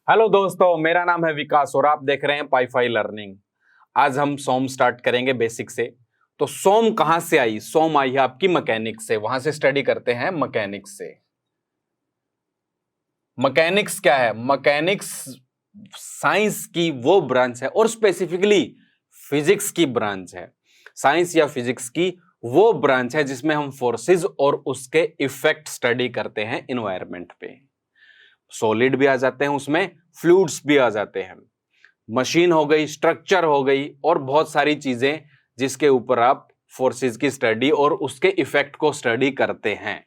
Hello दोस्तों, मेरा नाम है विकास और आप देख रहे हैं पाईफाई लर्निंग। आज हम सोम स्टार्ट करेंगे बेसिक से। तो सोम कहां से आई? सोम आई है आपकी मैकेनिक्स से। वहां से स्टडी करते हैं मैकेनिक्स से। मैकेनिक्स क्या है? मैकेनिक्स साइंस की वो ब्रांच है और स्पेसिफिकली फिजिक्स की ब्रांच है। साइंस या फिजिक्स की वो ब्रांच है जिसमें हम फोर्सेस और उसके इफेक्ट स्टडी करते हैं इन्वायरमेंट पे। सॉलिड भी आ जाते हैं उसमें, फ्लूइड्स भी आ जाते हैं, मशीन हो गई, स्ट्रक्चर हो गई और बहुत सारी चीजें जिसके ऊपर आप फोर्सेस की स्टडी और उसके इफेक्ट को स्टडी करते हैं।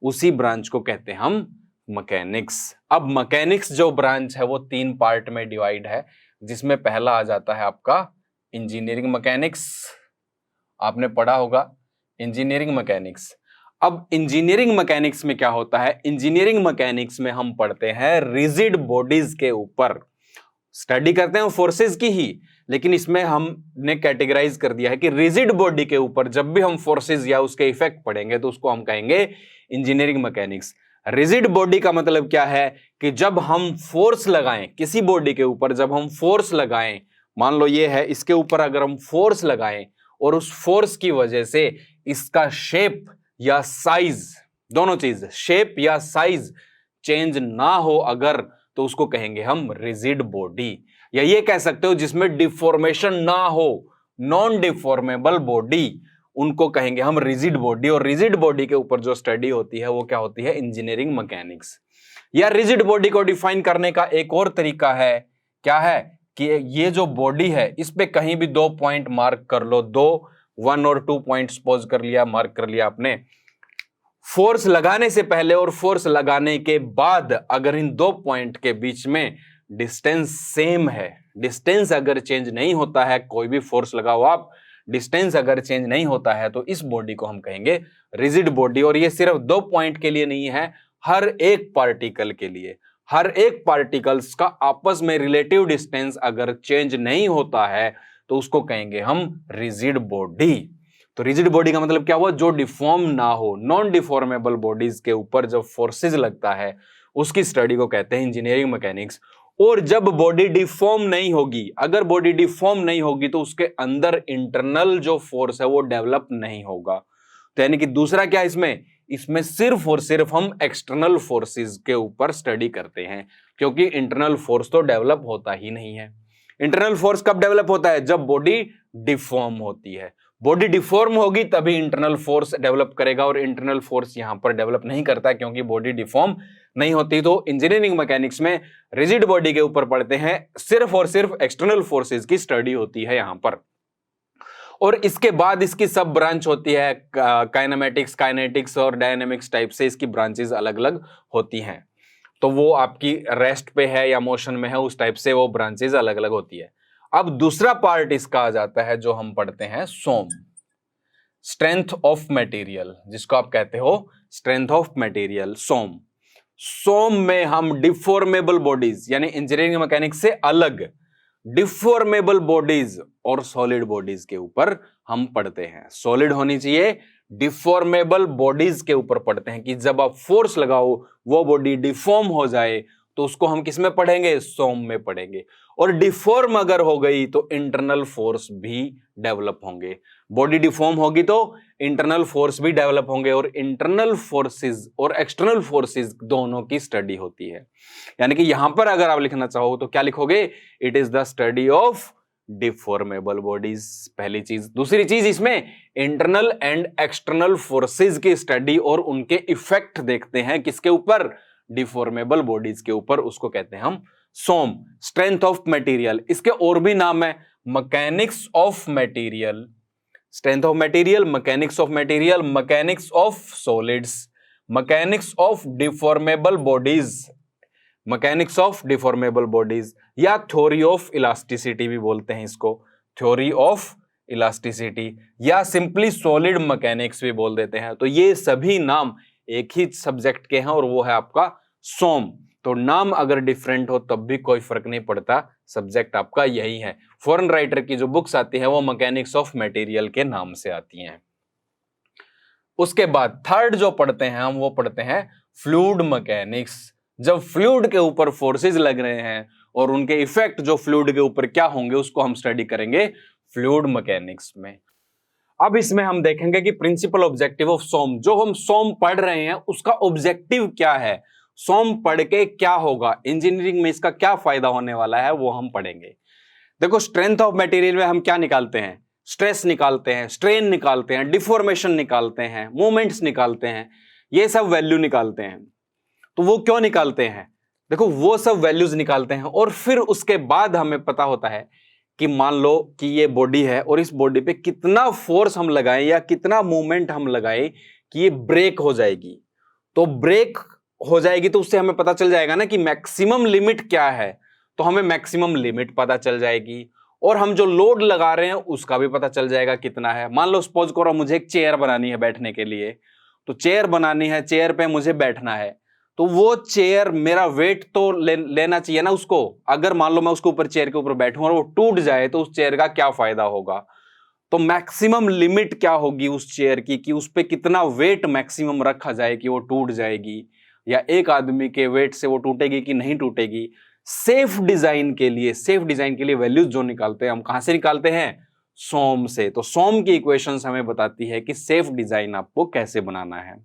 उसी ब्रांच को कहते हैं हम मैकेनिक्स। अब मैकेनिक्स जो ब्रांच है वो 3 पार्ट में डिवाइड है, जिसमें पहला आ जाता है आपका इंजीनियरिंग मैकेनिक्स। आपने पढ़ा होगा इंजीनियरिंग मैकेनिक्स। अब इंजीनियरिंग मैकेनिक्स में क्या होता है? इंजीनियरिंग मैकेनिक्स में हम पढ़ते हैं रिजिड बॉडीज के ऊपर। स्टडी करते हैं फोर्सेस की ही, लेकिन इसमें हमने कैटेगराइज कर दिया है कि रिजिड बॉडी के ऊपर जब भी हम फोर्सेस या उसके इफेक्ट पढ़ेंगे तो उसको हम कहेंगे इंजीनियरिंग मैकेनिक्स। रिजिड बॉडी का मतलब क्या है कि जब हम फोर्स लगाएं किसी बॉडी के ऊपर, जब हम फोर्स लगाएं, मान लो ये है, इसके ऊपर अगर हम फोर्स लगाएं और उस फोर्स की वजह से इसका शेप या साइज, दोनों चीज, शेप या साइज चेंज ना हो अगर, तो उसको कहेंगे हम रिजिड बॉडी। या ये कह सकते हो जिसमें डिफॉर्मेशन ना हो, नॉन डिफॉर्मेबल बॉडी, उनको कहेंगे हम रिजिड बॉडी। और रिजिड बॉडी के ऊपर जो स्टडी होती है वो क्या होती है? Engineering mechanics. या रिजिड बॉडी को डिफाइन करने का एक और तरीका है, क्या है कि ये जो बॉडी है इस पे कहीं भी 2 पॉइंट मार्क कर लो, 1 और 2 पॉइंट सपोज कर लिया, मार्क कर लिया आपने। फोर्स लगाने से पहले और फोर्स लगाने के बाद अगर इन 2 पॉइंट के बीच में डिस्टेंस सेम है, डिस्टेंस अगर चेंज नहीं होता है, कोई भी फोर्स लगाओ आप, डिस्टेंस अगर चेंज नहीं होता है तो इस बॉडी को हम कहेंगे रिजिड बॉडी। और ये सिर्फ 2 पॉइंट के लिए नहीं है, हर एक पार्टिकल के लिए। हर एक पार्टिकल्स का आपस में रिलेटिव डिस्टेंस अगर चेंज नहीं होता है तो उसको कहेंगे हम रिजिड बॉडी। तो रिजिड बॉडी का मतलब क्या हुआ? जो डिफॉर्म ना हो, नॉन डिफॉर्मेबल बॉडीज के ऊपर जब फोर्सेस लगता है उसकी स्टडी को कहते हैं इंजीनियरिंग मैकेनिक्स। और जब बॉडी डिफॉर्म नहीं होगी, अगर बॉडी डिफॉर्म नहीं होगी तो उसके अंदर इंटरनल जो फोर्स है वो डेवलप नहीं होगा। तो यानी कि दूसरा क्या इसमें सिर्फ और सिर्फ हम एक्सटर्नल फोर्सेस के ऊपर स्टडी करते हैं, क्योंकि इंटरनल फोर्स तो डेवलप होता ही नहीं है। इंटरनल फोर्स कब डेवलप होता है? जब बॉडी डिफॉर्म होती है। बॉडी डिफॉर्म होगी तभी इंटरनल फोर्स डेवलप करेगा, और इंटरनल फोर्स यहां पर डेवलप नहीं करता क्योंकि बॉडी डिफॉर्म नहीं होती। तो इंजीनियरिंग मैकेनिक्स में रिजिड बॉडी के ऊपर पढ़ते हैं, सिर्फ और सिर्फ एक्सटर्नल फोर्सेस की स्टडी होती है यहां पर। और इसके बाद इसकी सब ब्रांच होती है, काइनेमेटिक्स, काइनेटिक्स और डायनेमिक्स टाइप से इसकी ब्रांचेस अलग अलग होती हैं। तो वो आपकी रेस्ट पे है या मोशन में है, उस टाइप से वो ब्रांचेस अलग अलग होती है। अब दूसरा पार्ट इसका आ जाता है जो हम पढ़ते हैं सोम, स्ट्रेंथ ऑफ मटेरियल, जिसको आप कहते हो स्ट्रेंथ ऑफ मटेरियल, सोम। सोम में हम डिफॉर्मेबल बॉडीज, यानी इंजीनियरिंग मैकेनिक्स से अलग डिफॉर्मेबल बॉडीज और सॉलिड बॉडीज के ऊपर हम पढ़ते हैं। सॉलिड होनी चाहिए, डिफॉर्मेबल बॉडीज के ऊपर पढ़ते हैं कि जब आप फोर्स लगाओ वो बॉडी डिफॉर्म हो जाए तो उसको हम किस में पढ़ेंगे? सोम में पढ़ेंगे। और डिफॉर्म अगर हो गई तो इंटरनल फोर्स भी डेवलप होंगे। बॉडी डिफॉर्म होगी तो इंटरनल फोर्स भी डेवलप होंगे, और इंटरनल फोर्सेस और एक्सटर्नल फोर्सेस दोनों की स्टडी होती है। यानी कि यहां पर अगर आप लिखना चाहो तो क्या लिखोगे? It is the study of deformable bodies, पहली चीज। दूसरी चीज, इसमें इंटरनल एंड एक्सटर्नल फोर्सेस की स्टडी और उनके इफेक्ट देखते हैं किसके ऊपर? डिफॉर्मेबल बॉडीज के ऊपर, उसको कहते हैं हम सोम, स्ट्रेंथ ऑफ मटेरियल। इसके और भी नाम है, mechanics of material, strength of material, mechanics of material, mechanics of solids, mechanics of deformable bodies, mechanics of deformable bodies, या थ्योरी ऑफ इलास्टिसिटी भी बोलते हैं इसको, थ्योरी ऑफ इलास्टिसिटी, या सिंपली सॉलिड मैकेनिक्स भी बोल देते हैं। तो ये सभी नाम एक ही सब्जेक्ट के हैं और वो है आपका सोम। तो नाम अगर डिफरेंट हो तब भी कोई फर्क नहीं पड़ता, सब्जेक्ट आपका यही है। फॉरेन राइटर की जो बुक्स आती है वो मैकेनिक्स ऑफ मटेरियल के नाम से आती हैं। उसके बाद थर्ड जो पढ़ते हैं हम वो पढ़ते हैं फ्लूइड मैकेनिक्स, जब फ्लूइड के ऊपर फोर्सेस लग रहे हैं और उनके इफेक्ट जो फ्लूइड के ऊपर क्या होंगे उसको हम स्टडी करेंगे फ्लूइड मैकेनिक्स में। अब इसमें हम देखेंगे कि प्रिंसिपल ऑब्जेक्टिव ऑफ सोम, जो हम सोम पढ़ रहे हैं उसका ऑब्जेक्टिव क्या है, सोम पढ़ के क्या होगा, इंजीनियरिंग में इसका क्या फायदा होने वाला है वो हम पढ़ेंगे। देखो, स्ट्रेंथ ऑफ मटेरियल में हम क्या निकालते हैं, स्ट्रेस निकालते हैं, स्ट्रेन निकालते हैं, डिफॉर्मेशन निकालते हैं, मूवमेंट्स निकालते हैं, ये सब वैल्यू निकालते हैं। तो वो क्यों निकालते हैं, देखो वो सब वैल्यूज निकालते हैं और फिर उसके बाद हमें पता होता है कि मान लो कि ये बॉडी है और इस बॉडी पे कितना फोर्स हम लगाएं या कितना मूवमेंट हम लगाएं कि ये ब्रेक हो जाएगी। तो ब्रेक हो जाएगी तो उससे हमें पता चल जाएगा ना कि मैक्सिमम लिमिट क्या है, तो हमें मैक्सिमम लिमिट पता चल जाएगी और हम जो लोड लगा रहे हैं उसका भी पता चल जाएगा कितना है। मान लो सपोज करो मुझे एक चेयर बनानी है बैठने के लिए, तो चेयर बनानी है, चेयर पे मुझे बैठना है, तो वो चेयर मेरा वेट तो लेना चाहिए ना उसको। अगर मान लो मैं उसके ऊपर चेयर के ऊपर बैठूं और वो टूट जाए तो उस चेयर का क्या फायदा होगा। तो मैक्सिमम लिमिट क्या होगी उस चेयर की कि उस पे कितना वेट मैक्सिमम रखा जाए कि वो टूट जाएगी या एक आदमी के वेट से वो टूटेगी कि नहीं टूटेगी। सेफ डिजाइन के लिए वैल्यूज जो निकालते हैं हम कहां से निकालते हैं, सोम से। तो सोम की इक्वेशंस हमें बताती है कि सेफ डिजाइन आपको कैसे बनाना है।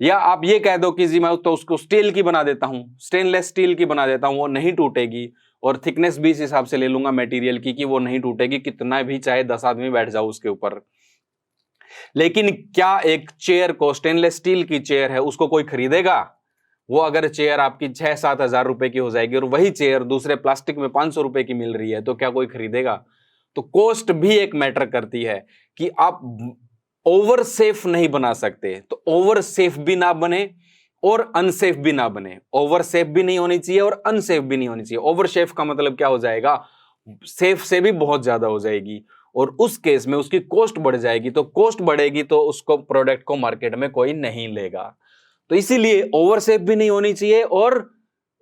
या आप ये कह दो कि जी मैं तो उसको स्टील की बना देता हूं, स्टेनलेस स्टील की बना देता हूं, वो नहीं टूटेगी और थिकनेस भी इस हिसाब से ले लूंगा मटेरियल की कि वो नहीं टूटेगी, कितना भी चाहे 10 आदमी बैठ जाओ उसके ऊपर। लेकिन क्या एक चेयर को, स्टेनलेस स्टील की चेयर है, उसको कोई खरीदेगा? वो अगर चेयर आपकी 6-7 हजार रुपए की हो जाएगी और वही चेयर दूसरे प्लास्टिक में 500 रुपए की मिल रही है तो क्या कोई खरीदेगा? तो कॉस्ट भी एक मैटर करती है कि आप ओवर सेफ नहीं बना सकते, तो ओवर सेफ भी ना बने और अनसेफ भी ना बने। ओवर सेफ भी नहीं होनी चाहिए और अनसेफ भी नहीं होनी चाहिए। ओवर सेफ का मतलब क्या हो जाएगा, सेफ से भी बहुत ज्यादा हो जाएगी और उस केस में उसकी कॉस्ट बढ़ जाएगी। तो कॉस्ट बढ़ेगी तो उसको प्रोडक्ट को मार्केट में कोई नहीं लेगा। तो इसीलिए ओवर सेफ भी नहीं होनी चाहिए और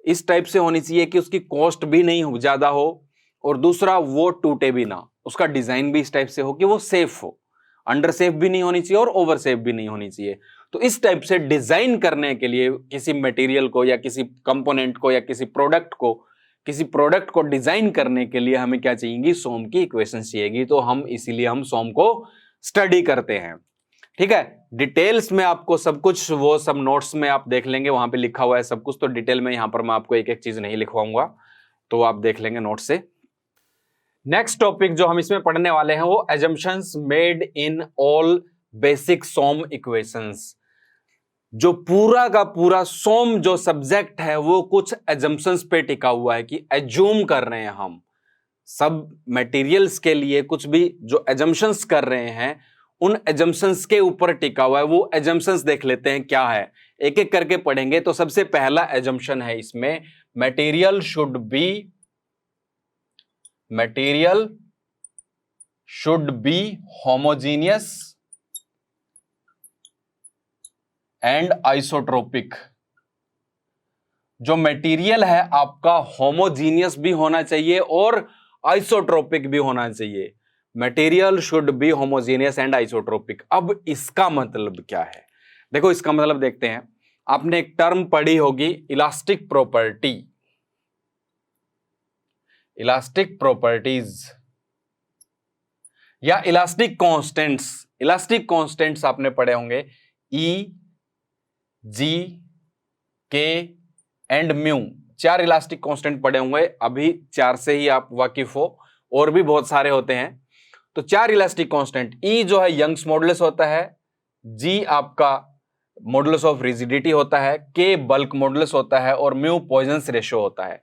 इस टाइप से होनी चाहिए कि उसकी कॉस्ट भी नहीं ज्यादा हो और दूसरा वो टूटे भी ना, उसका डिजाइन भी इस टाइप से हो कि वो सेफ हो। अंडर सेफ भी नहीं होनी चाहिए और ओवर सेफ भी नहीं होनी चाहिए। तो इस टाइप से डिजाइन करने के लिए किसी मटेरियल को या किसी कंपोनेंट को या किसी प्रोडक्ट को डिजाइन करने के लिए हमें क्या चाहिएगी, सोम की इक्वेशन चाहिएगी। तो हम इसीलिए हम सोम को स्टडी करते हैं। ठीक है, डिटेल्स में आपको सब कुछ वो सब नोट्स में आप देख लेंगे, वहां पे लिखा हुआ है सब कुछ। तो डिटेल में यहां पर मैं आपको एक एक चीज नहीं लिखवाऊंगा, तो आप देख लेंगे नोट से। नेक्स्ट टॉपिक जो हम इसमें पढ़ने वाले हैं वो assumptions made in all basic some equations. जो पूरा का पूरा सोम जो सब्जेक्ट है वो कुछ एजम्पशंस पे टिका हुआ है कि एज्यूम कर रहे हैं हम सब मटेरियल्स के लिए कुछ भी जो एजम्पशंस कर रहे हैं उन एजम्पशंस के ऊपर टिका हुआ है। वो एजम्पशंस देख लेते हैं क्या है, एक एक करके पढ़ेंगे। तो सबसे पहला एजम्पशन है इसमें, material should be homogeneous and isotropic. जो मटेरियल है आपका होमोजीनियस भी होना चाहिए और आइसोट्रोपिक भी होना चाहिए। Material should be homogeneous and isotropic. अब इसका मतलब क्या है, देखो इसका मतलब देखते हैं। आपने एक टर्म पढ़ी होगी इलास्टिक प्रॉपर्टीज या इलास्टिक कांस्टेंट्स आपने पढ़े होंगे, ई, जी, के एंड म्यू। 4 इलास्टिक कांस्टेंट पढ़े होंगे, अभी 4 से ही आप वाकिफ हो, और भी बहुत सारे होते हैं। तो 4 इलास्टिक कांस्टेंट, ई जो है यंग्स मॉडुलस होता है, जी आपका मॉडुलस ऑफ रिजिडिटी होता है, के बल्क मॉडुलस होता है और म्यू पॉइजंस रेशियो होता है।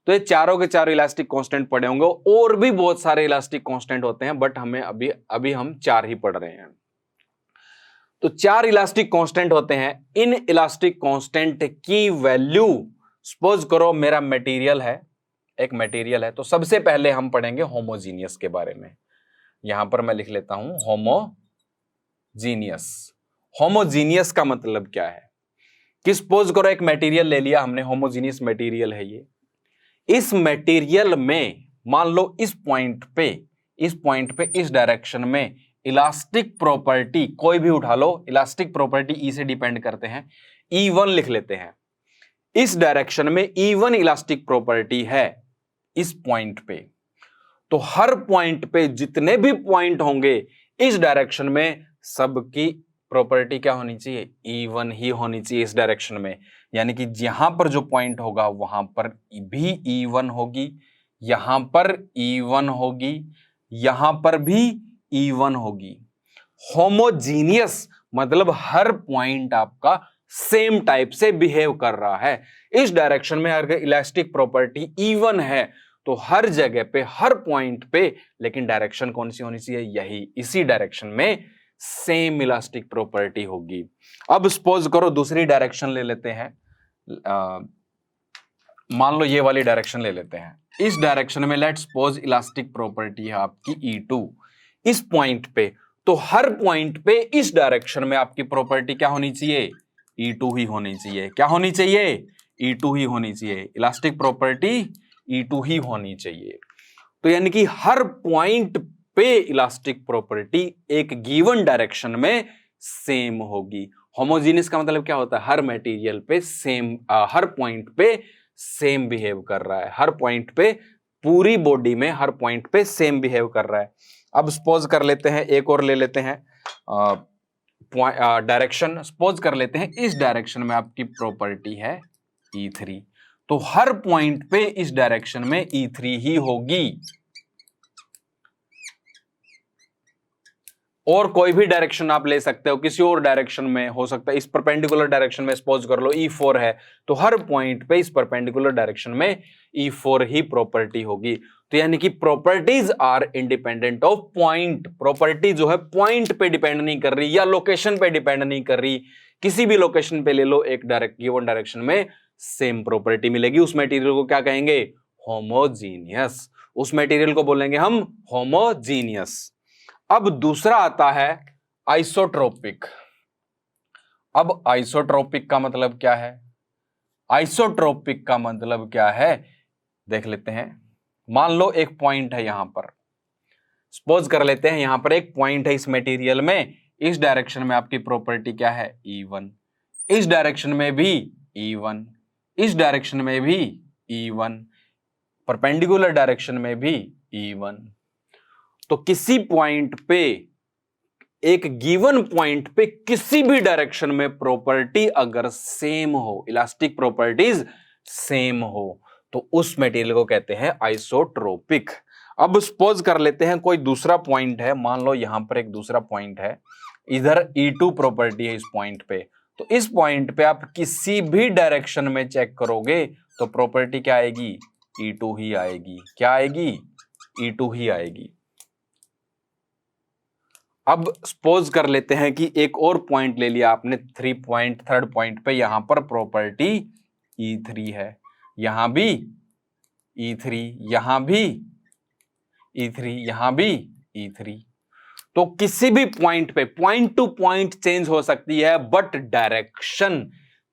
तो ये चारों के चारों इलास्टिक कांस्टेंट पढ़े होंगे, और भी बहुत सारे इलास्टिक कांस्टेंट होते हैं, बट हमें अभी हम 4 ही पढ़ रहे हैं। तो 4 इलास्टिक कांस्टेंट होते हैं। इन इलास्टिक कांस्टेंट की वैल्यू, सपोज करो मेरा मटेरियल है, एक मटेरियल है, तो सबसे पहले हम पढ़ेंगे होमोजीनियस के बारे में। यहां पर मैं लिख लेता हूं होमोजीनियस का मतलब क्या है कि सपोज करो एक मटेरियल ले लिया हमने, होमोजीनियस मटेरियल है ये। इस मटेरियल में मान लो इस पॉइंट पे इस डायरेक्शन में इलास्टिक प्रॉपर्टी कोई भी उठा लो, इलास्टिक प्रॉपर्टी ई से डिपेंड करते हैं, E1 लिख लेते हैं। इस डायरेक्शन में E1 इलास्टिक प्रॉपर्टी है इस पॉइंट पे, तो हर पॉइंट पे जितने भी पॉइंट होंगे इस डायरेक्शन में सबकी प्रॉपर्टी क्या होनी चाहिए, E1 ही होनी चाहिए इस डायरेक्शन में। यानी कि यहां पर जो पॉइंट होगा वहां पर भी E1 होगी, यहां पर E1 होगी, यहां पर भी E1 होगी। होमोजीनियस मतलब हर पॉइंट आपका सेम टाइप से बिहेव कर रहा है। इस डायरेक्शन में अगर इलास्टिक प्रॉपर्टी E1 है तो हर जगह पे, हर पॉइंट पे, लेकिन डायरेक्शन कौन सी होनी चाहिए, यही, इसी डायरेक्शन में सेम इलास्टिक प्रॉपर्टी होगी। अब सपोज करो दूसरी डायरेक्शन ले लेते हैं, मान लो ये वाली डायरेक्शन ले लेते हैं। इस डायरेक्शन में लेट्स सपोज इलास्टिक प्रॉपर्टी है आपकी E2 इस पॉइंट पे, तो हर पॉइंट पे इस डायरेक्शन में आपकी प्रॉपर्टी क्या होनी चाहिए, E2 ही होनी चाहिए। क्या होनी चाहिए, E2 ही होनी चाहिए, इलास्टिक प्रॉपर्टी E2 ही होनी चाहिए। तो यानी कि हर पॉइंट पे इलास्टिक प्रॉपर्टी एक गिवन डायरेक्शन में सेम होगी। होमोजीनियस का मतलब क्या होता है, हर मटेरियल पे सेम, हर पॉइंट पे सेम बिहेव कर रहा है, हर पॉइंट पे, पूरी बॉडी में हर पॉइंट पे सेम बिहेव कर रहा है। अब सपोज कर लेते हैं, एक और ले लेते हैं डायरेक्शन, सपोज कर लेते हैं इस डायरेक्शन में आपकी प्रॉपर्टी है E3, तो हर पॉइंट पे इस डायरेक्शन में E3 ही होगी, और कोई भी डायरेक्शन आप ले सकते हो, किसी और डायरेक्शन में हो सकता है। इस परपेंडिकुलर डायरेक्शन में सपोज कर लो E4 है, तो हर पॉइंट पे इस परपेंडिकुलर डायरेक्शन में E4 ही प्रॉपर्टी होगी। तो यानी कि properties are independent of point, property जो है पॉइंट पे डिपेंड नहीं कर रही या लोकेशन पे डिपेंड नहीं कर रही, किसी भी लोकेशन पे ले लो, एक गिवन डायरेक्शन में सेम प्रॉपर्टी मिलेगी। उस मटेरियल को क्या कहेंगे, होमोजीनियस, उस मटेरियल को बोलेंगे हम होमोजीनियस। अब दूसरा आता है आइसोट्रोपिक। अब आइसोट्रोपिक का मतलब क्या है, आइसोट्रोपिक का मतलब क्या है देख लेते हैं। मान लो एक पॉइंट है यहां पर, सपोज कर लेते हैं यहां पर एक पॉइंट है इस मटेरियल में, इस डायरेक्शन में आपकी प्रॉपर्टी क्या है, E1, इस डायरेक्शन में भी E1, इस डायरेक्शन में भी E1, परपेंडिकुलर डायरेक्शन में भी E1। तो किसी पॉइंट पे, एक गिवन पॉइंट पे किसी भी डायरेक्शन में प्रॉपर्टी अगर सेम हो, इलास्टिक प्रॉपर्टीज सेम हो, तो उस मटेरियल को कहते हैं आइसोट्रोपिक। अब सपोज कर लेते हैं कोई दूसरा पॉइंट है, मान लो यहां पर एक दूसरा पॉइंट है, इधर E2 प्रॉपर्टी है इस पॉइंट पे, तो इस पॉइंट पे आप किसी भी डायरेक्शन में चेक करोगे तो प्रॉपर्टी क्या आएगी, E2 ही आएगी। क्या आएगी, E2 ही आएगी। अब सपोज कर लेते हैं कि एक और पॉइंट ले लिया आपने, थर्ड पॉइंट पे, यहां पर प्रॉपर्टी E3 है, यहां भी E3, यहां भी E3, यहां भी E3। तो किसी भी पॉइंट पे पॉइंट टू पॉइंट चेंज हो सकती है, बट डायरेक्शन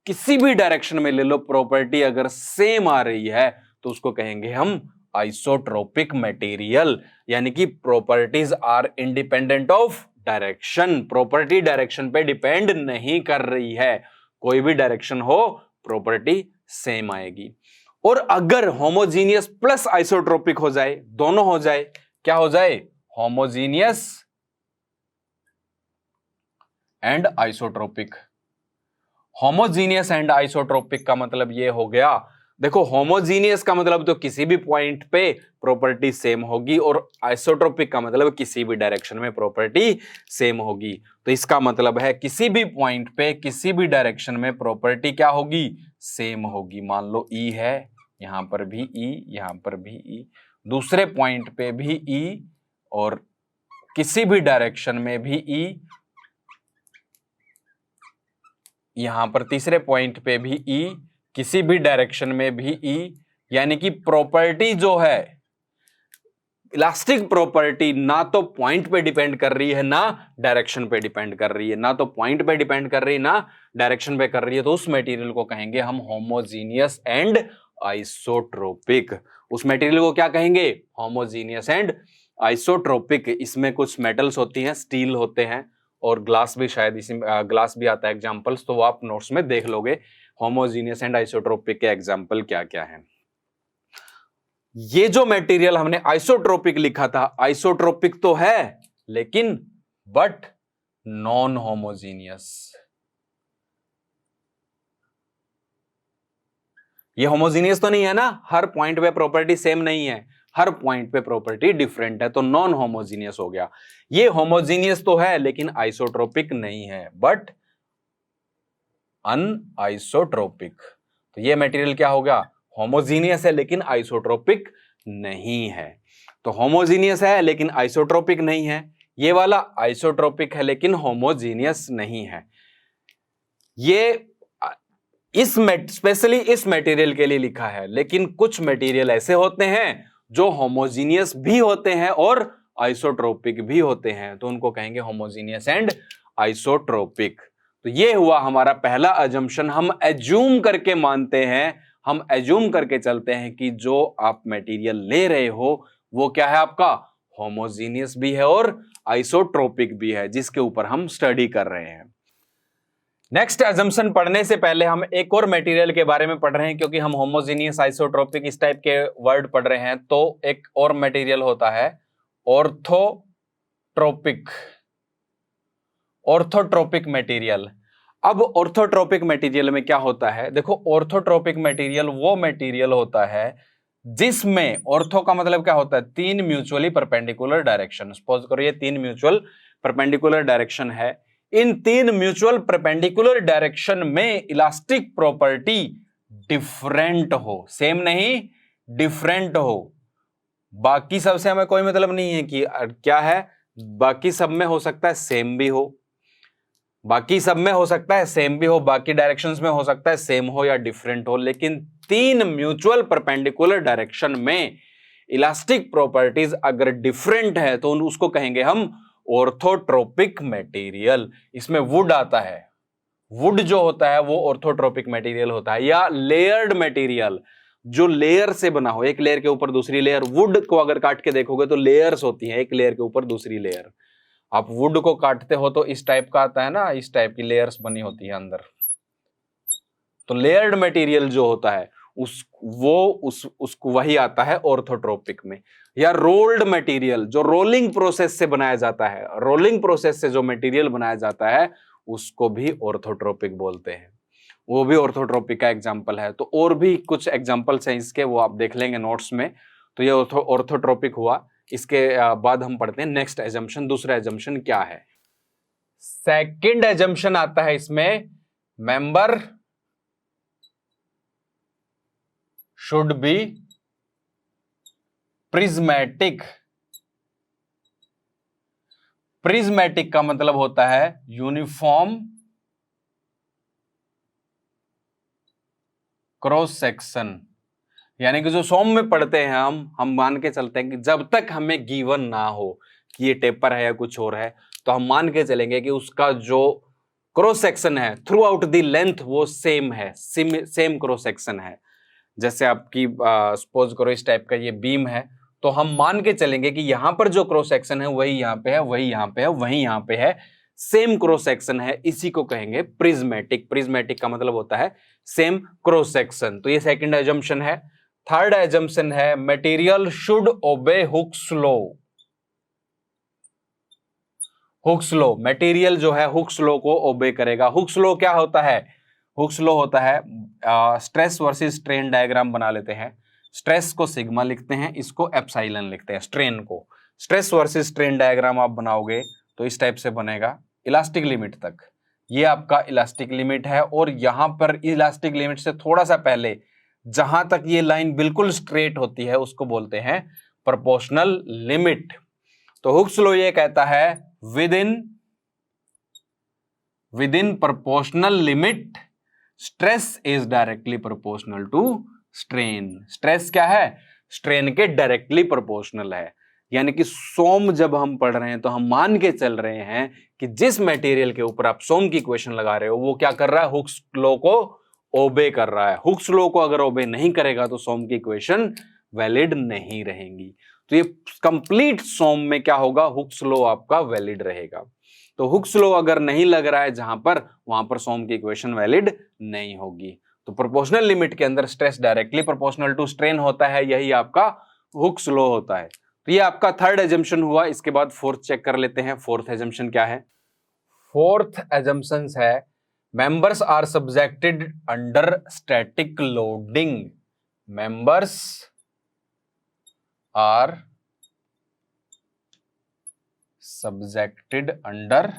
किसी भी डायरेक्शन में ले लो, प्रॉपर्टी अगर सेम आ रही है तो उसको कहेंगे हम आइसोट्रोपिक मटेरियल। यानी कि properties are independent of direction, property direction पे डिपेंड नहीं कर रही है, कोई भी डायरेक्शन हो प्रॉपर्टी सेम आएगी। और अगर होमोजीनियस प्लस आइसोट्रोपिक हो जाए, दोनों हो जाए, क्या हो जाए, homogeneous and isotropic. Homogeneous and isotropic का मतलब ये हो गया, देखो होमोजीनियस का मतलब तो किसी भी पॉइंट पे प्रॉपर्टी सेम होगी, और आइसोट्रोपिक का मतलब किसी भी डायरेक्शन में प्रॉपर्टी सेम होगी। तो इसका मतलब है किसी भी पॉइंट पे किसी भी डायरेक्शन में प्रॉपर्टी क्या होगी, सेम होगी। मान लो E है, यहां पर भी E, यहां पर भी E, दूसरे पॉइंट पे भी E, और किसी भी डायरेक्शन में भी E, यहां पर तीसरे पॉइंट पे भी E, किसी भी डायरेक्शन में भी E। यानी कि प्रॉपर्टी जो है, इलास्टिक प्रॉपर्टी ना तो पॉइंट पे डिपेंड कर रही है ना डायरेक्शन पे डिपेंड कर रही है, ना तो पॉइंट पे डिपेंड कर रही है ना डायरेक्शन पे कर रही है, तो उस मटेरियल को कहेंगे हम होमोजीनियस एंड आइसोट्रोपिक। उस मटेरियल को क्या कहेंगे, होमोजीनियस एंड आइसोट्रोपिक। इसमें कुछ मेटल्स होती हैं, स्टील होते हैं, और ग्लास भी, शायद इसी ग्लास भी आता है एग्जांपल्स, तो वो आप नोट्स में देख लोगे। होमोजीनियस एंड आइसोट्रोपिक के एग्जाम्पल क्या क्या हैं। ये जो मटेरियल हमने आइसोट्रोपिक लिखा था, आइसोट्रोपिक तो है लेकिन बट नॉन होमोजीनियस। ये होमोजीनियस तो नहीं है ना, हर पॉइंट पे प्रॉपर्टी सेम नहीं है, हर पॉइंट पे प्रॉपर्टी डिफरेंट है, तो नॉन होमोजीनियस हो गया। ये होमोजीनियस तो है लेकिन आइसोट्रोपिक नहीं है, बट अनआइसोट्रोपिक। तो ये मटेरियल क्या हो गया, होमोजीनियस है लेकिन आइसोट्रोपिक नहीं है। तो होमोजीनियस है लेकिन आइसोट्रोपिक नहीं है, ये वाला आइसोट्रोपिक है लेकिन होमोजीनियस नहीं है। ये स्पेशली इस मटेरियल के लिए लिखा है, लेकिन कुछ मटेरियल ऐसे होते हैं जो होमोजीनियस भी होते हैं और आइसोट्रोपिक भी होते हैं, तो उनको कहेंगे होमोजीनियस एंड आइसोट्रोपिक। तो ये हुआ हमारा पहला अजम्पशन। हम एज्यूम करके मानते हैं, हम एज्यूम करके चलते हैं कि जो आप मटेरियल ले रहे हो वो क्या है, आपका होमोजीनियस भी है और आइसोट्रोपिक भी है, जिसके ऊपर हम स्टडी कर रहे हैं। नेक्स्ट अजम्पशन पढ़ने से पहले हम एक और मटेरियल के बारे में पढ़ रहे हैं, क्योंकि हम होमोजीनियस, आइसोट्रोपिक इस टाइप के वर्ड पढ़ रहे हैं, तो एक और मटेरियल होता है ऑर्थोट्रोपिक। Orthotropic material. अब ऑर्थोट्रोपिक मटेरियल में क्या होता है, देखो ऑर्थोट्रोपिक मटेरियल वो मटेरियल होता है जिसमें, ऑर्थो का मतलब क्या होता है, तीन म्यूचुअली परपेंडिकुलर डायरेक्शन। सपोज करो ये तीन म्यूचुअल परपेंडिकुलर डायरेक्शन है, इन तीन म्यूचुअल परपेंडिकुलर डायरेक्शन में इलास्टिक प्रॉपर्टी डिफरेंट हो, सेम नहीं डिफरेंट हो। बाकी सबसे हमें कोई मतलब नहीं है कि क्या है, बाकी सब में हो सकता है सेम भी हो, बाकी सब में हो सकता है सेम भी हो, बाकी डायरेक्शंस में हो सकता है सेम हो या डिफरेंट हो, लेकिन तीन म्यूचुअल परपेंडिकुलर डायरेक्शन में इलास्टिक प्रॉपर्टीज अगर डिफरेंट है तो उसको कहेंगे हम ऑर्थोट्रोपिक मटेरियल। इसमें वुड आता है, वुड जो होता है वो ऑर्थोट्रोपिक मटेरियल होता है, या लेयर्ड मटेरियल जो लेयर से बना हो, एक लेयर के ऊपर दूसरी लेयर। वुड को अगर काट के देखोगे तो लेयर्स होती हैं, एक लेयर के ऊपर दूसरी लेयर। आप वुड को काटते हो तो इस टाइप का आता है ना, इस टाइप की लेयर्स बनी होती है अंदर। तो लेयर्ड मटेरियल जो होता है उसको वही आता है ऑर्थोट्रोपिक में। या रोल्ड मटेरियल जो रोलिंग प्रोसेस से बनाया जाता है, रोलिंग प्रोसेस से जो मटेरियल बनाया जाता है उसको भी ऑर्थोट्रोपिक बोलते हैं, वो भी ऑर्थोट्रोपिक का एग्जांपल है। तो और भी कुछ एग्जांपल्स हैं इसके, वो आप देख लेंगे नोट्स में। तो ये ऑर्थोट्रोपिक हुआ। इसके बाद हम पढ़ते हैं नेक्स्ट एजम्पशन। दूसरा एजम्पशन क्या है, सेकंड एजम्पशन आता है इसमें, member should be prismatic. Prismatic का मतलब होता है यूनिफॉर्म क्रॉस सेक्शन। यानी कि जो सॉम में पढ़ते हैं हम मान के चलते हैं कि जब तक हमें गिवन ना हो कि ये टेपर है या कुछ और है, तो हम मान के चलेंगे कि उसका जो क्रॉस सेक्शन है थ्रू आउट द लेंथ वो सेम है, सेम क्रॉस सेक्शन है। जैसे आपकी सपोज करो इस टाइप का ये बीम है, तो हम मान के चलेंगे कि यहां पर जो क्रॉस सेक्शन है वही यहां पे है, वही यहां पे है, वही यहां पे है, सेम क्रॉस सेक्शन है। इसी को कहेंगे प्रिज्मेटिक। प्रिज्मेटिक का मतलब होता है सेम क्रॉस सेक्शन। तो ये सेकंड एजम्पशन है। थर्ड एजम्पशन है मटेरियल शुड ओबे Hooke's law. Hooke's law, material जो है हुक्स लॉ को ओबे करेगा। हुक्स लॉ क्या होता है, हुक्स लॉ होता है स्ट्रेस वर्सेस स्ट्रेन डायग्राम बना लेते हैं। स्ट्रेस को सिग्मा लिखते हैं, इसको एप्सिलॉन लिखते हैं, स्ट्रेन को। स्ट्रेस वर्सेस स्ट्रेन डायग्राम आप बनाओगे तो इस टाइप से बनेगा इलास्टिक लिमिट तक। ये आपका इलास्टिक लिमिट है, और यहां पर इलास्टिक लिमिट से थोड़ा सा पहले जहां तक ये लाइन बिल्कुल स्ट्रेट होती है उसको बोलते हैं प्रोपोर्शनल लिमिट। तो हुक्स लॉ ये कहता है within proportional limit stress is directly proportional to strain. Stress क्या है, स्ट्रेन के डायरेक्टली प्रोपोर्शनल है। यानी कि सोम जब हम पढ़ रहे हैं तो हम मान के चल रहे हैं कि जिस मटेरियल के ऊपर आप सोम की इक्वेशन लगा रहे हो वो क्या कर रहा है, हुक्स लॉ को ओबे कर रहा है। हुक्स लॉ को अगर ओबे नहीं करेगा तो सोम की इक्वेशन वैलिड नहीं रहेंगी। तो ये कंप्लीट सोम में क्या होगा, हुक्स लॉ आपका वैलिड रहेगा। तो हुक्स लॉ अगर नहीं लग रहा है जहां पर, वहां पर सोम की इक्वेशन वैलिड नहीं होगी। तो प्रोपोर्शनल लिमिट के अंदर stress directly proportional to strain होता है, यही आपका हुक्स लॉ होता है। तो ये आपका थर्ड एजम्पशन हुआ। इसके बाद फोर्थ चेक कर लेते हैं, फोर्थ एजम्पशन क्या है। फोर्थ एजम्पशन है members are subjected under static loading. Members are subjected under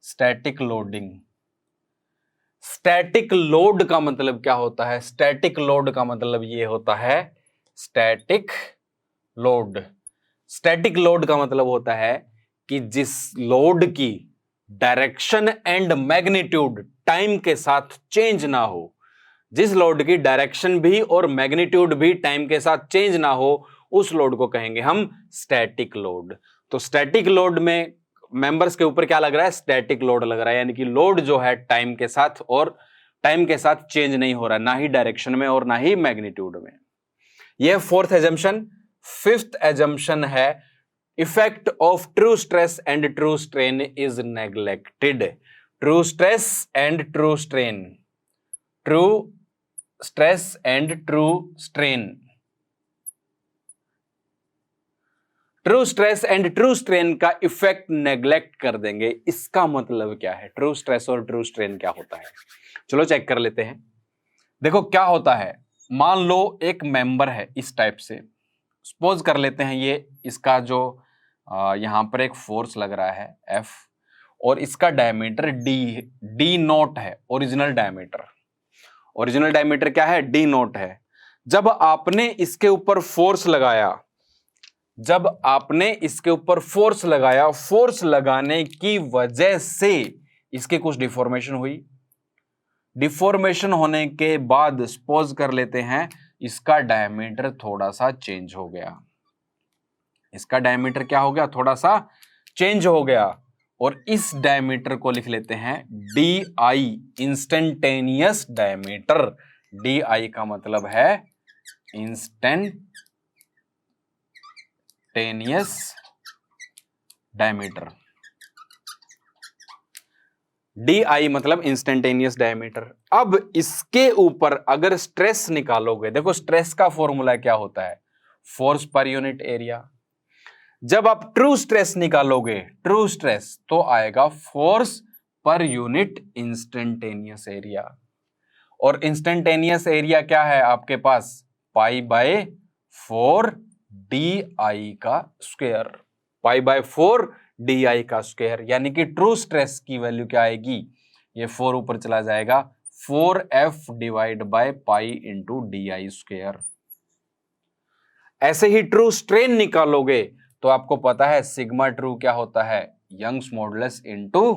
static loading. Static load का मतलब क्या होता है? स्टैटिक लोड का मतलब ये होता है, स्टैटिक लोड, स्टैटिक लोड का मतलब होता है कि जिस लोड की डायरेक्शन एंड मैग्नीट्यूड टाइम के साथ चेंज ना हो, जिस लोड की डायरेक्शन भी और मैग्नीट्यूड भी टाइम के साथ चेंज ना हो, उस लोड को कहेंगे हम स्टैटिक लोड। तो स्टैटिक लोड में मेंबर्स के ऊपर क्या लग रहा है? स्टैटिक लोड लग रहा है, यानी कि लोड जो है टाइम के साथ और टाइम के साथ चेंज नहीं हो रहा, ना ही डायरेक्शन में और ना ही मैग्नीट्यूड में। यह फोर्थ एजम्पशन। फिफ्थ एजम्पशन है effect of true stress and true strain is neglected. True stress and true strain, true stress and true strain, true stress and true strain का इफेक्ट नेग्लेक्ट कर देंगे। इसका मतलब क्या है? ट्रू स्ट्रेस और true strain क्या होता है, चलो चेक कर लेते हैं। देखो क्या होता है, मान लो एक मेंबर है इस टाइप से, सपोज कर लेते हैं ये इसका जो यहां पर एक फोर्स लग रहा है F और इसका डायमीटर D नोट है। ओरिजिनल डायमीटर, ओरिजिनल डायमीटर क्या है? D नोट है। जब आपने इसके ऊपर फोर्स लगाया, जब आपने इसके ऊपर फोर्स लगाया, फोर्स लगाने की वजह से इसके कुछ डिफॉर्मेशन हुई। डिफॉर्मेशन होने के बाद सपोज कर लेते हैं इसका डायमीटर थोड़ा सा चेंज हो गया। इसका डायमीटर क्या हो गया? थोड़ा सा चेंज हो गया। और इस डायमीटर को लिख लेते हैं DI, इंस्टेंटेनियस डायमीटर। DI का मतलब है इंस्टेंटेनियस डायमीटर। DI मतलब इंस्टेंटेनियस डायमीटर। अब इसके ऊपर अगर स्ट्रेस निकालोगे, देखो स्ट्रेस का फॉर्मूला क्या होता है? Force per unit area. जब आप ट्रू स्ट्रेस निकालोगे, ट्रू स्ट्रेस, तो आएगा force per unit instantaneous area. और इंस्टेंटेनियस एरिया क्या है आपके पास? π/4 DI का स्क्वायर, π/4 DI का स्क्वायर। यानी कि ट्रू स्ट्रेस की वैल्यू क्या आएगी? ये 4 ऊपर चला जाएगा, 4F divide by pi into DI square. ऐसे ही ट्रू स्ट्रेन निकालोगे तो आपको पता है सिग्मा ट्रू क्या होता है? Young's modulus into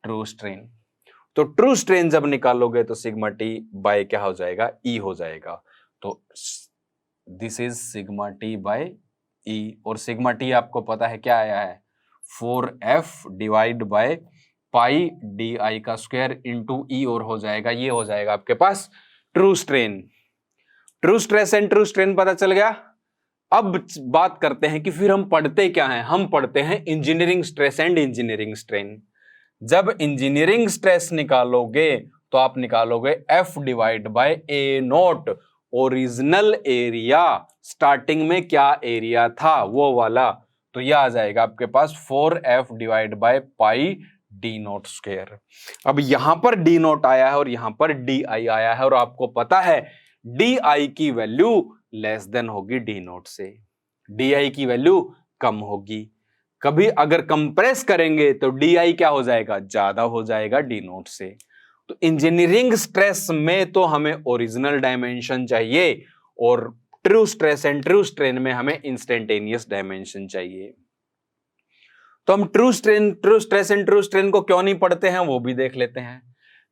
true strain. तो ट्रू स्ट्रेन जब निकालोगे तो सिग्मा टी बाय क्या हो जाएगा? ई हो जाएगा। तो this is sigma T by E. और सिग्मा टी आपको पता है क्या आया है? 4F divide by pi DI का स्क्वायर इंटू ई, और हो जाएगा, ये हो जाएगा आपके पास true strain. True stress and true strain पता चल गया। अब बात करते हैं कि फिर हम पढ़ते क्या हैं? हम पढ़ते हैं engineering stress and engineering strain. जब इंजीनियरिंग स्ट्रेस निकालोगे तो आप निकालोगे F divide by A note, original area. Starting में क्या एरिया था वो वाला, तो यह आ जाएगा आपके पास 4F divide by pi D note square. अब यहां पर D नोट आया है और यहां पर DI आया है, और आपको पता है DI की वैल्यू लेस देन होगी D नोट से, DI की वैल्यू कम होगी। कभी अगर कंप्रेस करेंगे तो DI क्या हो जाएगा? ज्यादा हो जाएगा D नोट से। तो इंजीनियरिंग स्ट्रेस में तो हमें ओरिजिनल डायमेंशन चाहिए, और true stress and true strain में हमें इंस्टेंटेनियस डायमेंशन चाहिए। तो हम true stress and true strain को क्यों नहीं पढ़ते हैं वो भी देख लेते हैं।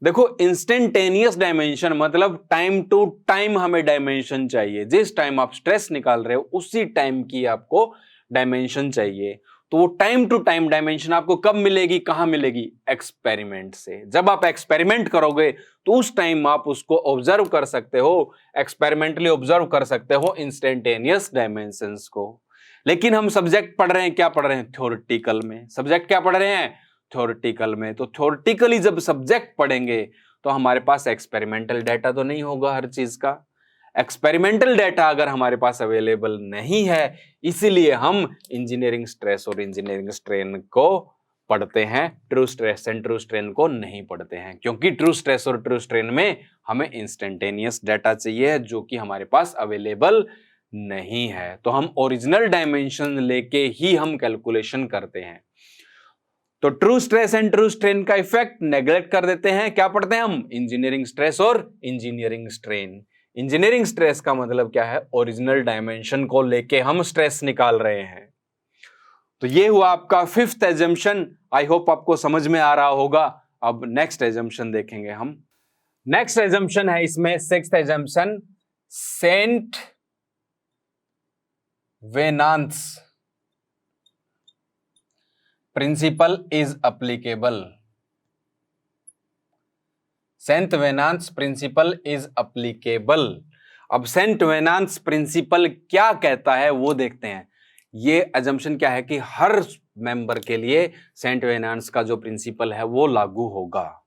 देखो इंस्टेंटेनियस डायमेंशन मतलब टाइम टू टाइम हमें डायमेंशन चाहिए। जिस टाइम आप स्ट्रेस निकाल रहे हो उसी टाइम की आपको डायमेंशन चाहिए। तो वो टाइम टू टाइम डायमेंशन आपको कब मिलेगी, कहां मिलेगी? एक्सपेरिमेंट से। जब आप एक्सपेरिमेंट करोगे तो उस टाइम आप उसको ऑब्जर्व कर सकते हो, एक्सपेरिमेंटली ऑब्जर्व कर सकते हो इंस्टेंटेनियस डायमेंशंस को। लेकिन हम सब्जेक्ट पढ़ रहे हैं, क्या पढ़ रहे हैं? थ्योरेटिकल में। सब्जेक्ट क्या पढ़ रहे हैं? थ्योरेटिकल में। तो थ्योरेटिकली जब सब्जेक्ट पढ़ेंगे तो हमारे पास एक्सपेरिमेंटल डाटा तो नहीं होगा हर चीज का। एक्सपेरिमेंटल डाटा अगर हमारे पास अवेलेबल नहीं है, इसीलिए हम इंजीनियरिंग स्ट्रेस और इंजीनियरिंग स्ट्रेन को पढ़ते हैं, true stress and true strain को नहीं पढ़ते हैं, क्योंकि ट्रू स्ट्रेस और ट्रू स्ट्रेन में हमें इंस्टेंटेनियस डाटा चाहिए जो कि हमारे पास अवेलेबल नहीं है। तो हम ओरिजिनल डायमेंशन लेके ही हम कैलकुलेशन करते हैं। तो true stress and true strain का इफेक्ट नेग्लेक्ट कर देते हैं। क्या पढ़ते हैं हम? इंजीनियरिंग स्ट्रेस और इंजीनियरिंग स्ट्रेन। इंजीनियरिंग स्ट्रेस का मतलब क्या है? ओरिजिनल डायमेंशन को लेके हम स्ट्रेस निकाल रहे हैं। तो ये हुआ आपका फिफ्थ एजम्पशन। आई होप आपको समझ में आ रहा होगा। अब नेक्स्ट एजम्पशन देखेंगे हम। नेक्स्ट एजम्पशन है इसमें sixth assumption, Saint Venant's principle is applicable. Saint Venant's principle is applicable. अब सेंट वेनांस प्रिंसिपल क्या कहता है वो देखते हैं। ये अजम्पशन क्या है कि हर मेंबर के लिए सेंट वेनांस का जो प्रिंसिपल है वो लागू होगा।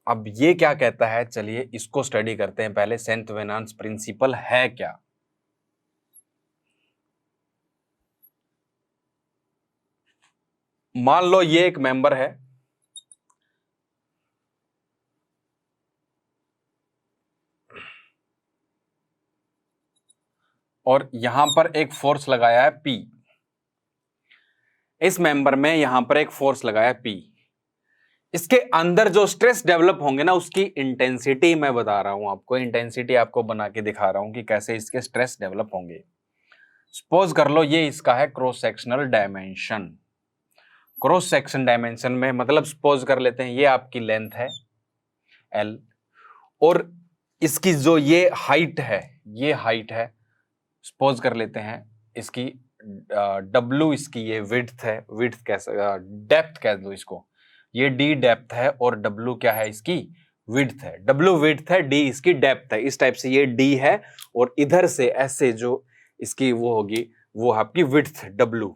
अब ये क्या कहता है, चलिए इसको स्टडी करते हैं पहले। सेंट वेनांस प्रिंसिपल है क्या? मान लो ये एक मेंबर है और यहां पर एक फोर्स लगाया है P। इस मेंबर में यहां पर एक फोर्स लगाया P। इसके अंदर जो स्ट्रेस डेवलप होंगे ना, उसकी इंटेंसिटी मैं बता रहा हूं आपको। इंटेंसिटी आपको बना के दिखा रहा हूं कि कैसे इसके स्ट्रेस डेवलप होंगे। सपोज कर लो ये इसका है cross sectional dimension. Cross section dimension में मतलब सपोज कर लेते हैं ये आपकी लेंथ है L और इसकी जो ये हाइट है, ये हाइट है। सपोज कर लेते हैं इसकी W, इसकी ये विड्थ है, विड्थ कैसे, डेप्थ कह दो इसको। ये D डेप्थ है और W क्या है? इसकी विड्थ है। W विड्थ है, D इसकी डेप्थ है। इस टाइप से ये D है और इधर से ऐसे जो इसकी वो होगी वो आपकी विड्थ है W।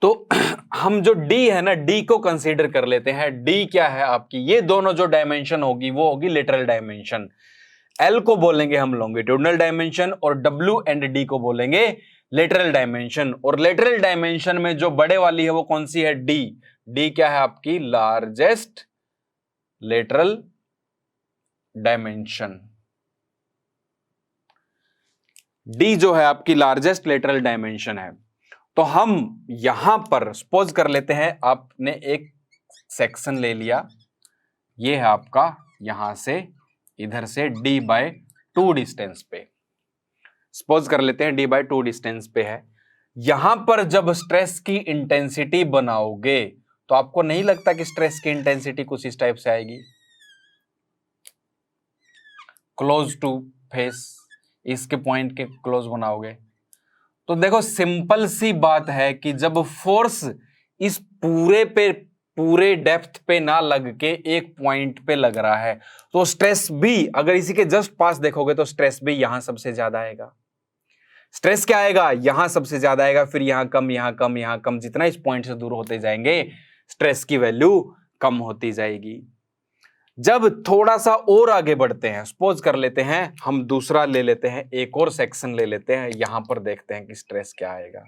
तो हम जो D है ना, D को कंसीडर कर लेते हैं। D क्या है आपकी? ये दोनों जो डायमेंशन होगी वो होगी लेटरल डायमेंशन। L को बोलेंगे हम लॉन्गिट्यूडनल डायमेंशन और W एंड D को बोलेंगे लेटरल डायमेंशन। और लेटरल डायमेंशन में जो बड़े वाली है वो कौन सी है? D। D क्या है आपकी? Largest lateral dimension. D जो है आपकी लार्जेस्ट लेटरल डायमेंशन है। तो हम यहां पर सपोज कर लेते हैं आपने एक सेक्शन ले लिया, ये है आपका यहां से इधर से D/2 डिस्टेंस पे। सपोज कर लेते हैं D/2 डिस्टेंस पे है। यहां पर जब स्ट्रेस की इंटेंसिटी बनाओगे तो आपको नहीं लगता कि स्ट्रेस की इंटेंसिटी कुछ इस टाइप से आएगी? क्लोज टू फेस, इसके पॉइंट के क्लोज बनाओगे तो देखो सिंपल सी बात है कि जब फोर्स इस पूरे डेप्थ पे ना लग के एक पॉइंट पे लग रहा है तो स्ट्रेस भी अगर इसी के जस्ट पास देखोगे तो स्ट्रेस भी यहां सबसे ज्यादा आएगा। स्ट्रेस क्या आएगा? यहां सबसे ज्यादा आएगा, फिर यहां कम, यहां कम, यहां कम। जितना इस पॉइंट से दूर होते जाएंगे स्ट्रेस की वैल्यू कम होती जाएगी। जब थोड़ा सा और आगे बढ़ते हैं, सपोज कर लेते हैं हम दूसरा ले लेते हैं, एक और सेक्शन ले लेते हैं, यहां पर देखते हैं कि स्ट्रेस क्या आएगा।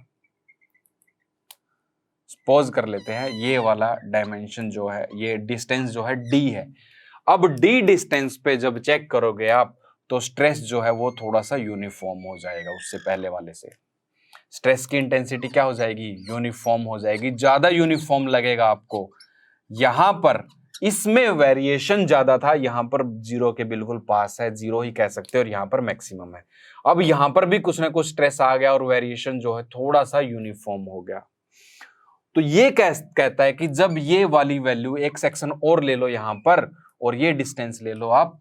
सपोज कर लेते हैं ये वाला डायमेंशन जो है, ये डिस्टेंस जो है D है। अब D डिस्टेंस पे जब चेक करोगे आप तो स्ट्रेस जो है वो थोड़ा सा यूनिफॉर्म हो जाएगा उससे पहले वाले से। स्ट्रेस की इंटेंसिटी क्या हो जाएगी? यूनिफॉर्म हो जाएगी, ज्यादा यूनिफॉर्म लगेगा आपको। यहां पर इसमें वेरिएशन ज्यादा था, यहां पर 0 के बिल्कुल पास है, 0 ही कह सकते हो, और यहां पर मैक्सिमम है। अब यहां पर भी कुछ ना कुछ स्ट्रेस आ गया और वेरिएशन जो है थोड़ा सा यूनिफॉर्म हो गया। तो ये कहता है कि जब ये वाली वैल्यू, एक सेक्शन और ले लो यहां पर और ये डिस्टेंस ले लो आप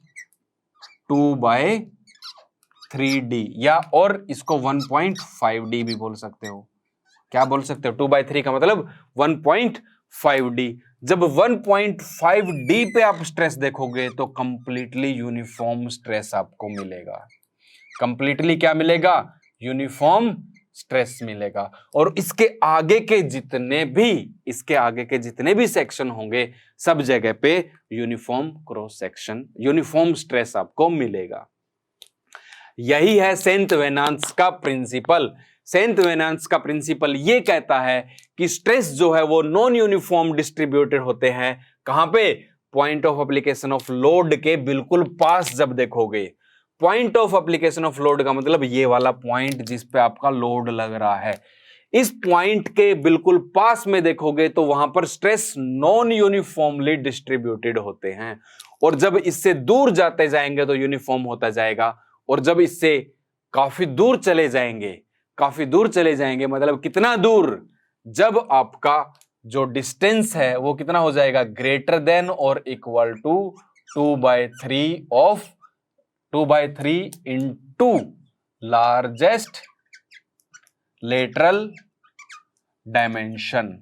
2/3D, या और इसको 1.5D भी बोल सकते हो। क्या बोल सकते हो? 2/3 का मतलब 1.5D। जब 1.5D पे आप स्ट्रेस देखोगे तो कंप्लीटली यूनिफॉर्म स्ट्रेस आपको मिलेगा। कंप्लीटली क्या मिलेगा? यूनिफॉर्म स्ट्रेस मिलेगा। और इसके आगे के जितने भी सेक्शन होंगे सब जगह पे uniform cross section, uniform stress आपको मिलेगा। यही है सेंट वेनांस का प्रिंसिपल। सेंट वेनांस का प्रिंसिपल ये कहता है कि स्ट्रेस जो है वो नॉन यूनिफॉर्म डिस्ट्रीब्यूटेड होते हैं। कहां पे? Point of application of load के बिल्कुल पास जब देखोगे। Point of application of load का मतलब ये वाला पॉइंट जिस पे आपका लोड लग रहा है, इस पॉइंट के बिल्कुल पास में देखोगे तो वहां पर स्ट्रेस नॉन यूनिफॉर्मली डिस्ट्रीब्यूटेड होते हैं। और जब इससे दूर जाते जाएंगे तो यूनिफॉर्म होता जाएगा। और जब इससे काफी दूर चले जाएंगे मतलब कितना दूर? जब आपका जो डिस्टेंस है वो कितना हो जाएगा? ग्रेटर देन और equal to 2/3 into largest lateral dimension.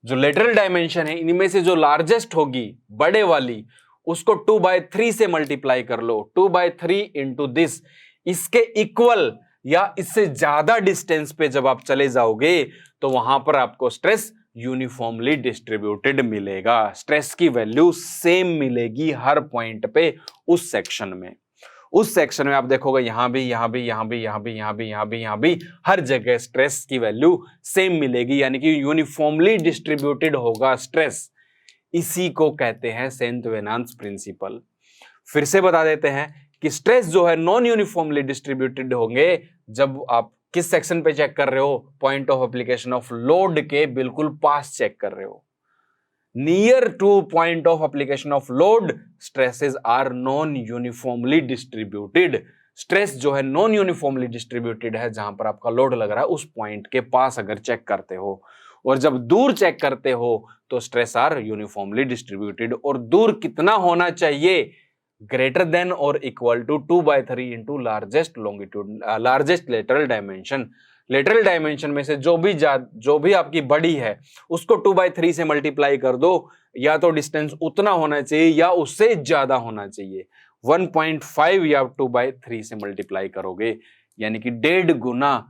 जो लेटरल डायमेंशन है इनमें से जो लार्जेस्ट होगी बड़े वाली, उसको 2/3 से मल्टीप्लाई कर लो। 2/3 इंटू दिस, इसके इक्वल या इससे ज्यादा डिस्टेंस पे जब आप चले जाओगे तो वहां पर आपको स्ट्रेस यूनिफॉर्मली डिस्ट्रीब्यूटेड मिलेगा। स्ट्रेस की वैल्यू सेम मिलेगी हर पॉइंट पे। उस सेक्शन में आप देखोगे यहां भी हर जगह स्ट्रेस की वैल्यू सेम मिलेगी, यानी कि यूनिफॉर्मली डिस्ट्रीब्यूटेड होगा स्ट्रेस। इसी को कहते हैं सेंट वेनांस प्रिंसिपल। फिर से बता देते हैं कि स्ट्रेस जो है नॉन यूनिफॉर्मली डिस्ट्रीब्यूटेड होंगे जब आप किस सेक्शन पे चेक कर रहे हो? Point of application of load के बिल्कुल पास चेक कर रहे हो। Near to point of application of load stresses are non uniformly distributed. Stress जो है नॉन यूनिफॉर्मली डिस्ट्रीब्यूटेड है जहां पर आपका लोड लग रहा है उस पॉइंट के पास अगर चेक करते हो। और जब दूर चेक करते हो तो स्ट्रेस आर यूनिफॉर्मली डिस्ट्रीब्यूटेड। और दूर कितना होना चाहिए? ग्रेटर देन और equal to 2/3 into largest lateral dimension. Lateral dimension में से जो भी आपकी बड़ी है उसको 2/3 से मल्टीप्लाई कर दो। या तो डिस्टेंस उतना होना चाहिए या उससे ज्यादा होना चाहिए। 1.5 या 2/3 से मल्टीप्लाई करोगे यानी कि 1.5 गुना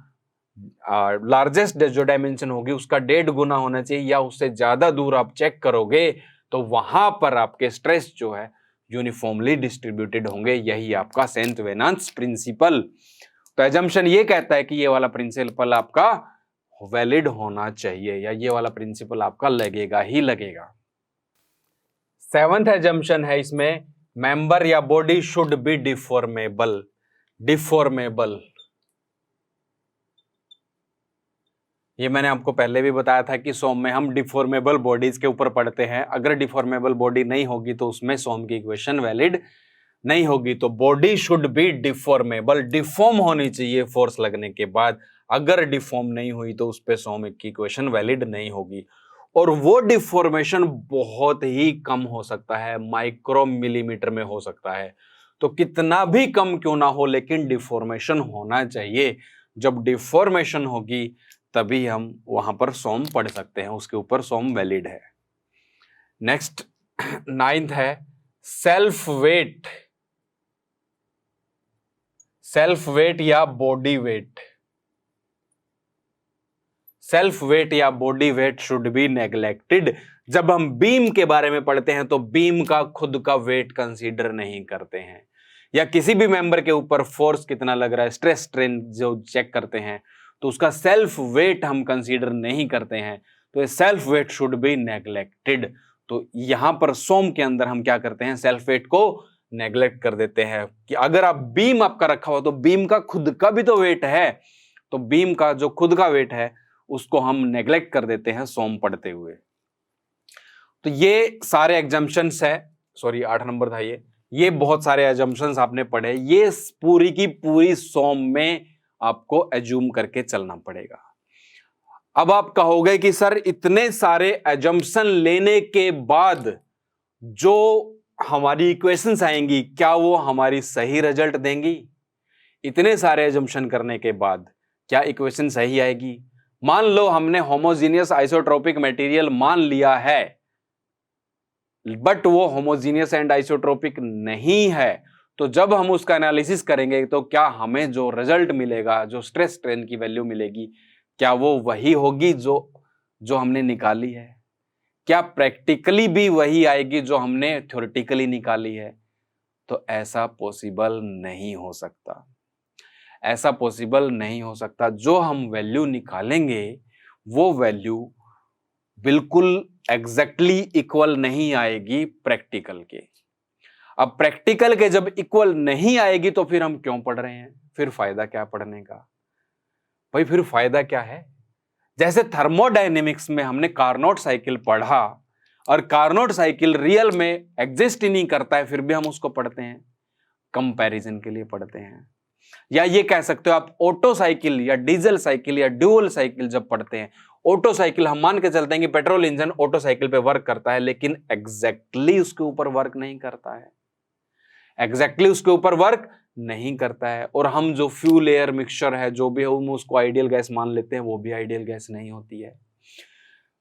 लार्जेस्ट जो डायमेंशन होगी उसका 1.5 गुना होना चाहिए या उससे ज्यादा दूर आप चेक करोगे तो वहां पर आपके स्ट्रेस जो है यूनिफॉर्मली डिस्ट्रीब्यूटेड होंगे। यही आपका सेंट वेनांस प्रिंसिपल। तो एजम्पशन ये कहता है कि ये वाला प्रिंसिपल आपका वैलिड होना चाहिए या ये वाला प्रिंसिपल आपका लगेगा ही लगेगा। 7th एजम्पशन है इसमें, मेंबर या बॉडी शुड बी डिफॉर्मेबल। ये मैंने आपको पहले भी बताया था कि सोम में हम डिफॉर्मेबल बॉडीज के ऊपर पढ़ते हैं। अगर डिफॉर्मेबल बॉडी नहीं होगी तो उसमें सोम की इक्वेशन वैलिड नहीं होगी। तो body should be deformable, deform होनी चाहिए फोर्स लगने के बाद। अगर डिफॉर्म नहीं हुई तो उस पे सोम की इक्वेशन वैलिड नहीं होगी। और वो डिफॉर्मेशन बहुत ही कम हो सकता है, माइक्रो मिलीमीटर में हो सकता है। तो कितना भी कम क्यों ना हो लेकिन डिफॉर्मेशन होना चाहिए। जब डिफॉर्मेशन होगी तभी हम वहां पर सोम पढ़ सकते हैं, उसके ऊपर सोम वैलिड है। नेक्स्ट 9th है सेल्फ वेट या बॉडी वेट। सेल्फ वेट या body weight should be neglected. जब हम बीम के बारे में पढ़ते हैं तो बीम का खुद का वेट कंसीडर नहीं करते हैं, या किसी भी मेंबर के ऊपर फोर्स कितना लग रहा है, स्ट्रेस स्ट्रेन जो चेक करते हैं तो उसका सेल्फ वेट हम कंसीडर नहीं करते हैं। तो ये self weight should be neglected. तो यहां पर सोम के अंदर हम क्या करते हैं, सेल्फ वेट को नेग्लेक्ट कर देते हैं कि अगर आप बीम आपका रखा हुआ तो बीम का खुद का भी तो वेट है, तो बीम का जो खुद का वेट है उसको हम नेग्लेक्ट कर देते हैं सोम पढ़ते हुए। तो ये सारे एग्जम्पशंस है, सॉरी 8 नंबर था ये बहुत सारे एजम्पशंस आपने पढ़े। ये पूरी की पूरी सोम में आपको एज्यूम करके चलना पड़ेगा। अब आप कहोगे कि सर इतने सारे एजम्पशन लेने के बाद जो हमारी इक्वेशंस आएंगी क्या वो हमारी सही रिजल्ट देंगी? इतने सारे एजम्पशन करने के बाद क्या इक्वेशन सही आएगी? मान लो हमने होमोजीनियस आइसोट्रोपिक मटेरियल मान लिया है बट वो होमोजीनियस एंड आइसोट्रोपिक नहीं है, तो जब हम उसका एनालिसिस करेंगे तो क्या हमें जो रिजल्ट मिलेगा, जो स्ट्रेस स्ट्रेन की वैल्यू मिलेगी, क्या वो वही होगी जो हमने निकाली है? क्या प्रैक्टिकली भी वही आएगी जो हमने थ्योरेटिकली निकाली है? तो ऐसा पॉसिबल नहीं हो सकता। ऐसा पॉसिबल नहीं हो सकता। जो हम वैल्यू निकालेंगे वो वैल्यू बिल्कुल एग्जैक्टली इक्वल नहीं आएगी प्रैक्टिकल के। अब प्रैक्टिकल के जब इक्वल नहीं आएगी तो फिर हम क्यों पढ़ रहे हैं? फिर फायदा क्या पढ़ने का? भाई फिर फायदा क्या है? जैसे थर्मोडायनेमिक्स में हमने कार्नोट साइकिल पढ़ा और कार्नोट साइकिल रियल में एग्जिस्ट ही नहीं करता है, फिर भी हम उसको पढ़ते हैं, कंपैरिजन के लिए पढ़ते हैं। या ये कह सकते हो आप ऑटो साइकिल या डीजल साइकिल या ड्यूल साइकिल जब पढ़ते हैं, ऑटो साइकिल हम मान के चलते हैं कि पेट्रोल इंजन ऑटो साइकिल पे वर्क करता है, लेकिन एग्जैक्टली उसके ऊपर वर्क नहीं करता है, एग्जैक्टली उसके ऊपर वर्क नहीं करता है। और हम जो फ्यूल एयर मिक्सचर है, जो भी हम उसको आइडियल गैस मान लेते हैं, वो भी आइडियल गैस नहीं होती है।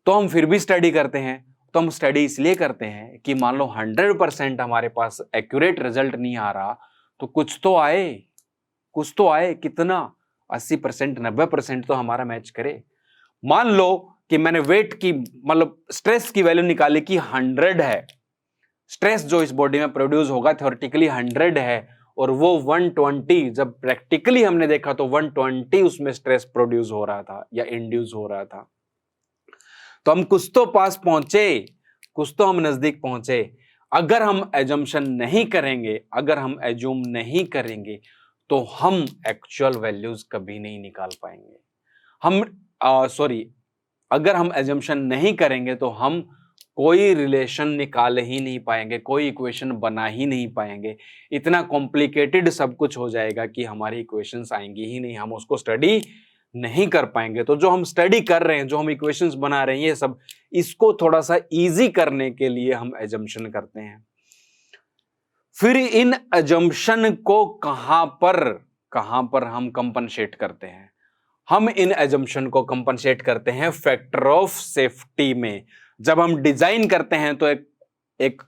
तो हम फिर भी स्टडी करते हैं। तो हम स्टडी इसलिए करते हैं कि मान लो 100% हमारे पास एक्यूरेट रिजल्ट नहीं आ रहा, तो कुछ तो आए, कुछ तो आए। कितना? 80%, 90% तो हमारा मैच करे। मान लो कि मैंने वेट की मतलब स्ट्रेस की वैल्यू निकाली कि 100 है, स्ट्रेस जो इस बॉडी में प्रोड्यूस होगा थ्योरेटिकली 100 है, और वो 120 जब प्रैक्टिकली हमने देखा तो 120 उसमें स्ट्रेस प्रोड्यूस हो रहा था या इंड्यूस हो रहा था। तो हम कुछ तो पास पहुंचे, कुछ तो हम नजदीक पहुंचे। अगर हम एजम्पशन नहीं करेंगे, अगर हम एज्यूम नहीं करेंगे, तो हम एक्चुअल वैल्यूज कभी नहीं निकाल पाएंगे। अगर हम एजम्पशन नहीं करेंगे तो हम कोई रिलेशन निकाल ही नहीं पाएंगे, कोई इक्वेशन बना ही नहीं पाएंगे। इतना कॉम्प्लिकेटेड सब कुछ हो जाएगा कि हमारी इक्वेशंस आएंगी ही नहीं, हम उसको स्टडी नहीं कर पाएंगे। तो जो हम स्टडी कर रहे हैं, जो हम इक्वेशंस बना रहे हैं, ये सब इसको थोड़ा सा इजी करने के लिए हम एजम्पशन करते हैं। फिर इन एजम्पशन को कहां पर हम कंपनसेट करते हैं? हम इन एजम्पशन को कंपनसेट करते हैं फैक्टर ऑफ सेफ्टी में। जब हम डिजाइन करते हैं तो एक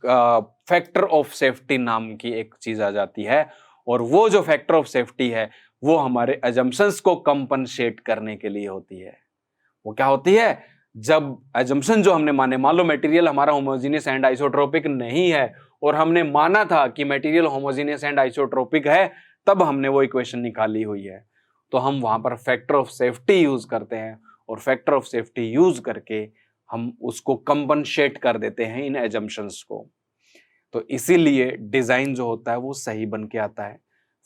फैक्टर ऑफ सेफ्टी नाम की एक चीज आ जाती है, और वो जो फैक्टर ऑफ सेफ्टी है वो हमारे एजम्पशंस को कंपनसेट करने के लिए होती है। वो क्या होती है? जब एजम्पशन जो हमने माने, मान लो मटेरियल हमारा होमोजेनियस एंड आइसोट्रोपिक नहीं है, और हमने माना था कि मटेरियल होमोजेनियस एंड आइसोट्रोपिक है, तब हमने वो इक्वेशन निकाली हुई है, तो हम वहां पर फैक्टर ऑफ सेफ्टी यूज करते हैं, और फैक्टर ऑफ सेफ्टी यूज करके हम उसको कंपनसेट कर देते हैं इन एजम्पशंस को। तो इसीलिए डिजाइन जो होता है वो सही बन के आता है।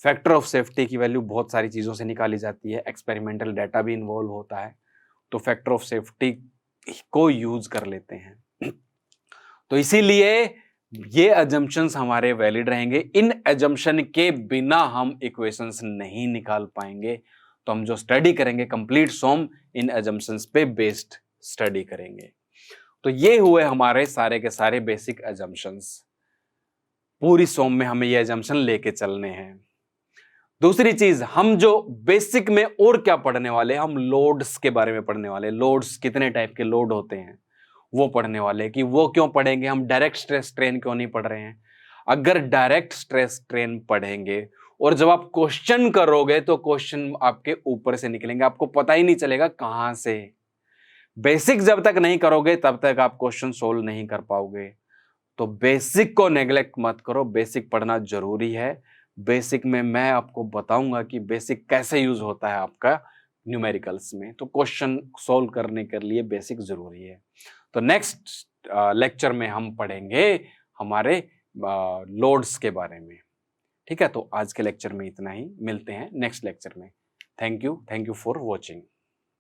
फैक्टर ऑफ सेफ्टी की वैल्यू बहुत सारी चीजों से निकाली जाती है, एक्सपेरिमेंटल डाटा भी इन्वॉल्व होता है, तो फैक्टर ऑफ सेफ्टी को यूज कर लेते हैं। तो इसीलिए ये अजम्पशंस हमारे वैलिड रहेंगे। इन अजम्पशन के बिना हम इक्वेशंस नहीं निकाल पाएंगे। तो हम जो स्टडी करेंगे कंप्लीट सोम इन अजम्पशंस पे बेस्ड स्टडी करेंगे। तो ये हुए हमारे सारे के सारे बेसिक अजम्पशंस। पूरी सोम में हमें ये अजम्पशन लेके चलने हैं। दूसरी चीज, हम जो बेसिक में और क्या पढ़ने वाले, हम लोड्स के बारे में पढ़ने वाले। लोड्स, कितने टाइप के लोड होते हैं वो पढ़ने वाले। कि वो क्यों पढ़ेंगे, हम डायरेक्ट स्ट्रेस स्ट्रेन क्यों नहीं पढ़ रहे हैं? अगर डायरेक्ट स्ट्रेस स्ट्रेन पढ़ेंगे और जब आप क्वेश्चन करोगे तो क्वेश्चन आपके ऊपर से निकलेंगे, आपको पता ही नहीं चलेगा कहां से। बेसिक जब तक नहीं करोगे तब तक आप क्वेश्चन सोल्व नहीं कर पाओगे। तो बेसिक को नेग्लेक्ट मत करो, बेसिक पढ़ना जरूरी है। बेसिक में मैं आपको बताऊंगा कि बेसिक कैसे यूज होता है आपका न्यूमेरिकल्स में। तो क्वेश्चन सोल्व करने के लिए बेसिक जरूरी है। तो नेक्स्ट लेक्चर में हम पढ़ेंगे हमारे लोड्स के बारे में। ठीक है, तो आज के लेक्चर में इतना ही, मिलते हैं नेक्स्ट लेक्चर में। Thank you for watching.